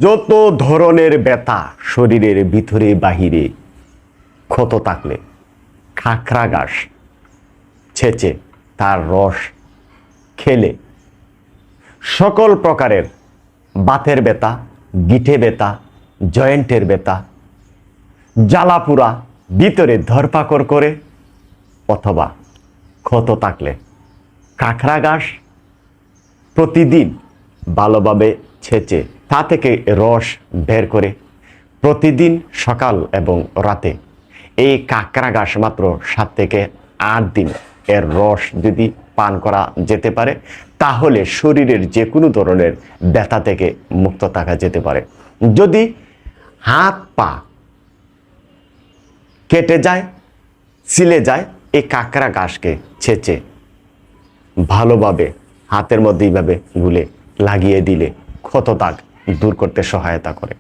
যত ধরনের ব্যথা শরীরের ভিতরে বাহিরে ক্ষত থাকলে খাকরা ঘাস ছেঁচে তার রস খেলে সকল প্রকারের বাতের ব্যথা, গিঁঠে ব্যথা, জয়েন্টের ব্যথা, জ্বালাপুরা ভিতরে ধরপাকড় করে অথবা ক্ষত থাকলে খাকরা ঘাস প্রতিদিন ভালোভাবে ছেঁচে তা থেকে রস বের করে প্রতিদিন সকাল এবং রাতে এই কাঁকড়া ঘাস মাত্র 7 থেকে 8 দিন এর রস যদি পান করা যেতে পারে তাহলে শরীরের যে কোনো ধরনের ব্যথা থেকে মুক্ত থাকা যেতে পারে। যদি হাত পা কেটে যায়, ছিলে যায়, এই কাঁকড়া ঘাসকে ছেঁচে ভালোভাবে হাতের মধ্যে এইভাবে গুলে লাগিয়ে দিলে ক্ষত দাগ দূর করতে সহায়তা করে।